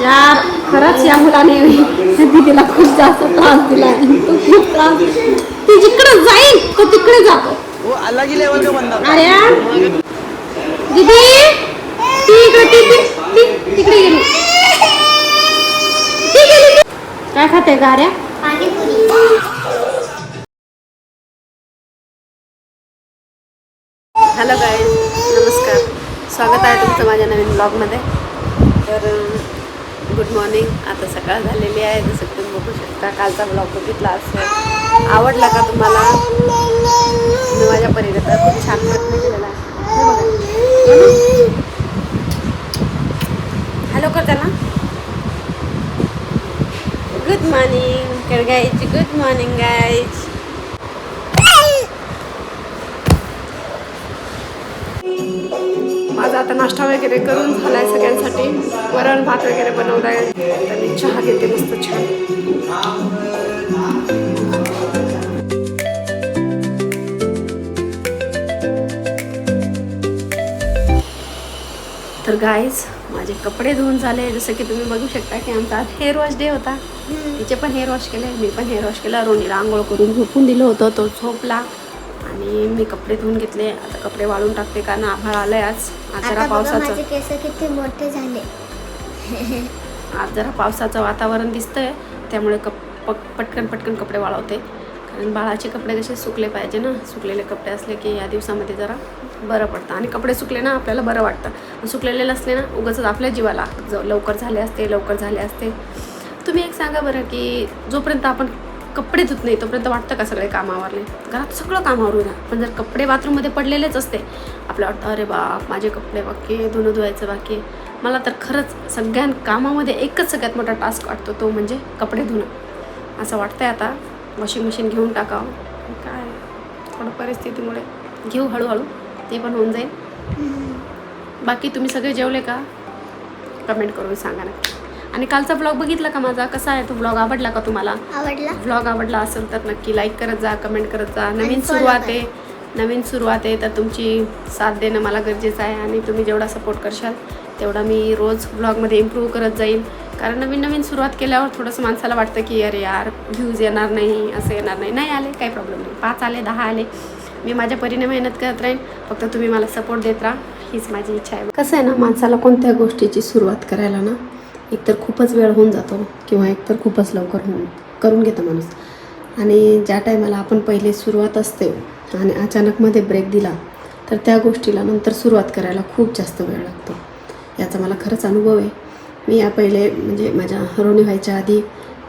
यार खरंच या मुलाने दीदीला खूप जास्त त्रास दिला. तो खूप त्रास, ती जिकडे जाईल तो तिकडे जातो. वो अलग ही लेवल का बंदा था. अरे दीदी ती इकडे ती तिकडे गेली. ती गेली. काय खाते गाड्या? हॅलो गाईज, नमस्कार. स्वागत आहे तुमचं माझ्या नवीन ब्लॉगमध्ये. तर गुड मॉर्निंग. आता सकाळ झालेली आहे, जसं की तुम्ही बघू शकता. कालचा ब्लॉग बघितला असेल, आवडला का तुम्हाला? मी माझ्या परीने तर खूप छान प्रयत्न केलेला आहे. हॅलो कर त्याला. गुड मॉर्निंग कर गाईज. Good morning guys. माझा आता नाश्ता वगैरे करून झाला आहे सगळ्यांसाठी. वरण भात वगैरे बनवला आहे. तर मी चहा घेते मस्त छान. तर गाईज माझे कपडे धुवून झाले. जसं की तुम्ही बघू शकता की आमचा आज हेअर वॉश डे होता. तिचे पण हेअर वॉश केले, मी पण हेअर वॉश केला. रोनीला आंघोळ करून झोपून दिलं होतं, तो झोपला. आणि मी कपडे धुवून घेतले. आता कपडे वाळून टाकते कारण आभाळ आलंय. आज जरा पावसाचं, माझे केस किती मोठे झाले. आज जरा पावसाचं वातावरण दिसतंय, त्यामुळे पटकन कपडे वाळवते. कारण बाळाचे कपडे कसे सुकले पाहिजे ना. सुकलेले कपडे असले की या दिवसामध्ये जरा बरं पडतं. आणि कपडे सुकले ना आपल्याला बरं वाटतं. सुकलेले नसले ना उगाच आपल्या जीवाला लवकर झाले असते. तुम्ही एक सांगा बरं की जोपर्यंत आपण कपडे धुत नाही तोपर्यंत वाटतं का सगळे कामावरले? घरात सगळं कामावर द्या, पण जर कपडे बाथरूममध्ये पडलेलेच असते आपल्याला वाटतं अरे बाप माझे कपडे बाकी आहे, धुणं धुवायचं बाकी आहे. मला तर खरंच सगळ्या कामामध्ये एकच सगळ्यात मोठा टास्क वाटतो, तो म्हणजे कपडे धुणं. असं वाटतंय आता वॉशिंग मशीन घेऊन टाकावं. काय थोडं परिस्थितीमुळे घेऊ हळूहळू, ते पण होऊन जाईल. बाकी तुम्ही सगळे जेवले का? कमेंट करून सांगा नक्की. आणि कालचा ब्लॉग बघितला का माझा? कसा आहे तो ब्लॉग? आवडला का तुम्हाला? ब्लॉग आवडला असेल तर नक्की लाईक करत जा, कमेंट करत जा. नवीन सुरुवात आहे तर तुमची साथ देणं मला गरजेचं आहे. आणि तुम्ही जेवढा सपोर्ट करशाल तेवढा मी रोज ब्लॉगमध्ये इम्प्रूव्ह करत जाईल. कारण नवीन सुरुवात केल्यावर थोडंसं माणसाला वाटतं की अरे यार व्ह्यूज येणार नाही, असं येणार नाही आले काही प्रॉब्लेम नाही. 5 आले 10 आले, मी माझ्या परीने मेहनत करत राहीन. फक्त तुम्ही मला सपोर्ट देत राहा, हीच माझी इच्छा आहे. कसं आहे ना, माणसाला कोणत्या गोष्टीची सुरुवात करायला ना एकतर खूपच वेळ होऊन जातो किंवा एकतर खूपच लवकर करून घेतं माणूस. आणि ज्या टायमाला आपण पहिले सुरुवात असते आणि अचानकमध्ये ब्रेक दिला तर त्या गोष्टीला नंतर सुरुवात करायला खूप जास्त वेळ लागतो. याचा मला खरंच अनुभव आहे. मी या पहिले म्हणजे माझ्या रोनी व्हायच्या आधी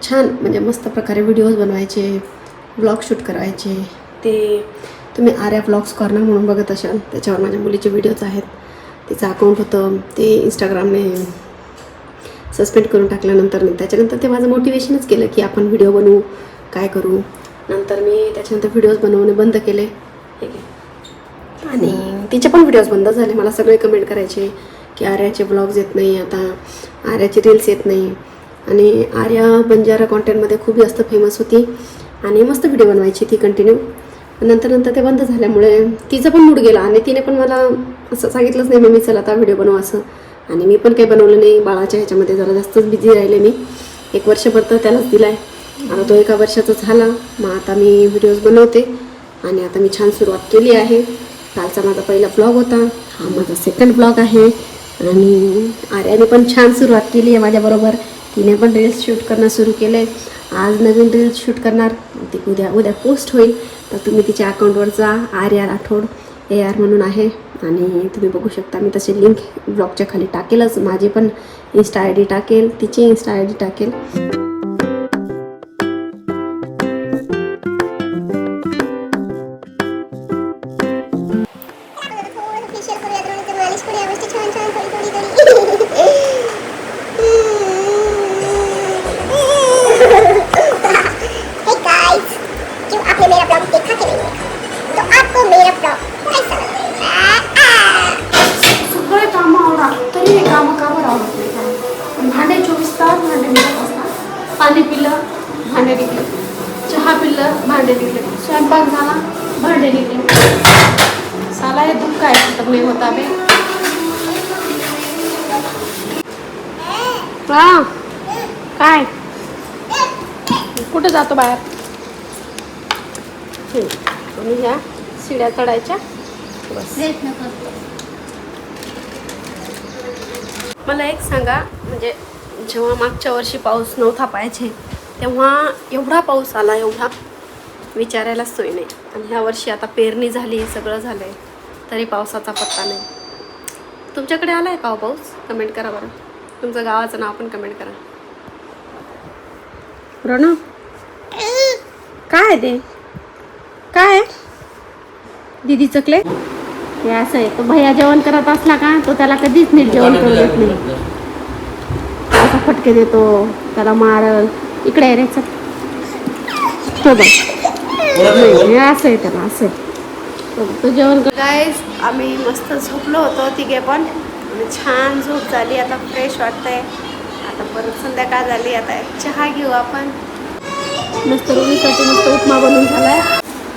छान म्हणजे मस्त प्रकारे व्हिडिओज बनवायचे, व्लॉग शूट करायचे. ते तुम्ही आर्या व्लॉग्स कॉर्नर म्हणून बघत असाल, त्याच्यावर माझ्या मुलीचे व्हिडिओज आहेत. तिचं अकाउंट होतं, ते इंस्टाग्रामने सस्पेंड करून टाकल्यानंतर त्याच्यानंतर ते माझं मोटिवेशनच केलं की आपण व्हिडिओ बनवू, काय करू. नंतर मी त्याच्यानंतर व्हिडिओज बनवणे बंद केले. आणि तिचे पण व्हिडिओज बंद झाले. मला सगळे कमेंट करायचे की आर्याचे ब्लॉग्स येत नाही, आता आर्याचे रील्स येत नाही. आणि आर्या बंजारा कॉन्टेंटमध्ये खूप जास्त फेमस होती आणि मस्त व्हिडिओ बनवायची ती कंटिन्यू. नंतर ते बंद झाल्यामुळे तिचं पण मूड गेला. आणि तिने पण मला असं सांगितलंच नाही मी चला आता व्हिडिओ बनवू असं. आणि मी पण काही बनवलं नाही. बाळाच्या ह्याच्यामध्ये जरा जास्तच बिझी राहिले मी. 1 वर्षभर तर त्यालाच दिला आहे. आता तो 1 वर्षाचा झाला. मग आता मी व्हिडिओज बनवते आणि आता मी छान सुरुवात केली आहे. कालचा माझा पहिला ब्लॉग होता, हा माझा सेकंड ब्लॉग आहे. आणि आर्याने पण छान सुरुवात केली आहे माझ्याबरोबर. तिने पण रील्स शूट करणं सुरू केलं आहे. आज नवीन रील्स शूट करणार, ती उद्या पोस्ट होईल. तर तुम्ही तिच्या अकाउंटवर जा, आर्या राठोड AR म्हणून आहे. आणि तुम्ही बघू शकता, मी तसे लिंक ब्लॉगच्या खाली टाकेलच. माझी पण इंस्टा ID टाकेल, तिची इंस्टा ID टाकेल. भांडे 24 तास भांडे निघत असतात. पाणी पिलं भांडे निघले, चहा पिलं भांडे निघले, स्वयंपाक झाला भांडे निघले. साला हे दुःख काय खतम नाही होता बे. हा काय कुठं जातो बाहेर? आणि ह्या शिड्या चढायच्या बस. प्रयत्न करतो. मला एक सांगा, म्हणजे जेव्हा मागच्या वर्षी पाऊस नव्हता पाहिजे तेव्हा एवढा पाऊस आला, एवढा विचारायलाच सोय नाही. आणि ह्या वर्षी आता पेरणी झाली, सगळं झालं आहे, तरी पावसाचा पत्ता नाही. तुमच्याकडे आला आहे का हो पाऊस? कमेंट करा बरं. तुमचं गावाचं नाव पण कमेंट करा. रणू काय आहे ते? काय दीदी चकले? हे असं आहे, तो भैया जेवण करत असला का तो त्याला कधीच नीट जेवण करू देत नाही. असा फटके देतो, त्याला मारल. इकडे आहे रे, चल. तो बघ, हे असं आहे त्याला, असं आहे. तो जेवण कर. गाईस, आम्ही मस्त झोपलो होतो तिघे पण, आणि छान झोप झाली. आता फ्रेश वाटतंय. आता परत संध्याकाळ झाली, आता चहा घेऊ आपण. मस्त रोनीसाठी मस्त उपमा बनवून झालाय.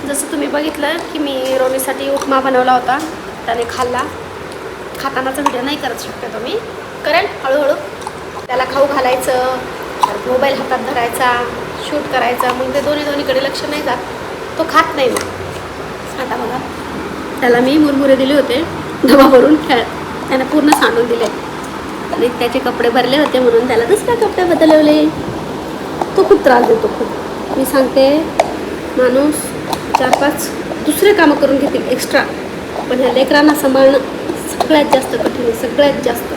जसं तुम्ही बघितलं की मी रोनीसाठी उपमा बनवला होता, त्याने खाल्ला. खातानाचा व्हिडिओ नाही करत शक्यतो, मी करेल हळूहळू. त्याला खाऊ घालायचं, मोबाईल हातात धरायचा, शूट करायचा, मग ते दोन्हीकडे लक्ष नाही जात, तो खात नाही. मग आता बघा, त्याला मी मुरमुरे दिले होते डबा भरून, त्याने पूर्ण सांडून दिले. आणि त्याचे कपडे भरले होते म्हणून त्याला दुसरे कपडे बदलवले. तो खूप त्रास देतो, खूप. मी सांगते, माणूस 4-5 दुसरे कामं करून घेतील एक्स्ट्रा, पण ह्या लेकरांना सांभाळणं सगळ्यात जास्त कठीण आहे, सगळ्यात जास्त.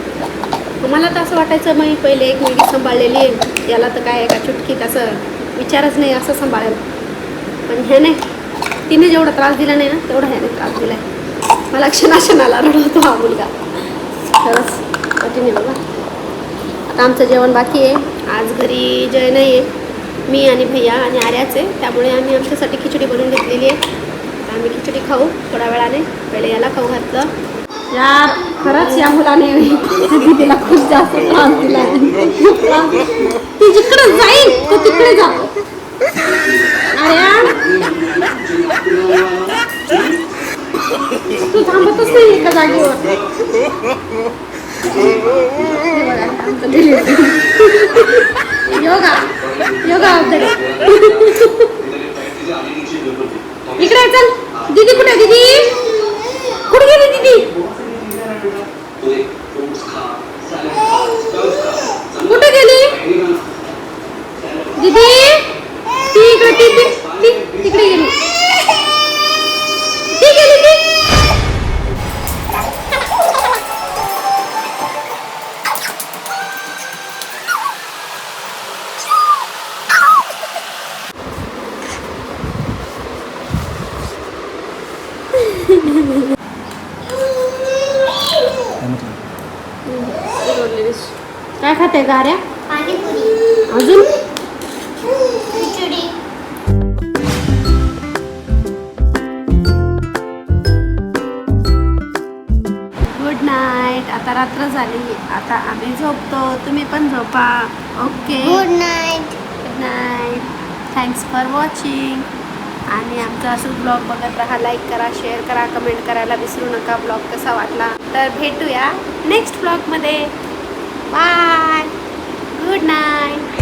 मला तर असं वाटायचं, मी पहिले एक मुलगी सांभाळलेली आहे, याला तर काय एका चुटकीत असं विचारच नाही, असं सांभाळेल. पण ह्याने, तिने जेवढा त्रास दिला नाही ना, तेवढा ह्याने त्रास दिला आहे. मला क्षणाक्षणाला रडवतो हा मुलगा, खरंच कठीण आहे बघा. आता आमचं जेवण बाकी आहे. आज घरी जय नाही आहे, मी आणि भैया आणि आर्याच आहे, त्यामुळे आम्ही आमच्यासाठी खिचडी बनवून घेतलेली आहे. तर आम्ही खिचडी खाऊ थोड्या वेळाने. पहिले याला खाऊ घातलं. यार खरंच या मुलाने तिला खूप जास्त त्रास दिला. ती जिकडे जाईल तो तिकडे जातो. आर्या, तू थांबतच नाही एका जागेवर. योगा योगा इकडे चल. दीदी कुठे? दीदी कुठे गेली? दीदी कुठे गेली? दीदी ती इकडे, ती तिकडे गेली. ती गेली ती. काय खाते गाऱ्या? पाणीपुरी, अजून खिचडी. Good night. आता रात्र झाली, आता आम्ही झोपतो, तुम्ही पण झोपा. Okay, good night. Good night. Thanks for watching. आणि आमचा असंच ब्लॉग बघत राहा. लाईक करा, शेअर करा, कमेंट करायला विसरू नका. ब्लॉग कसा वाटला तर भेटूया नेक्स्ट ब्लॉगमध्ये. Bye, good night.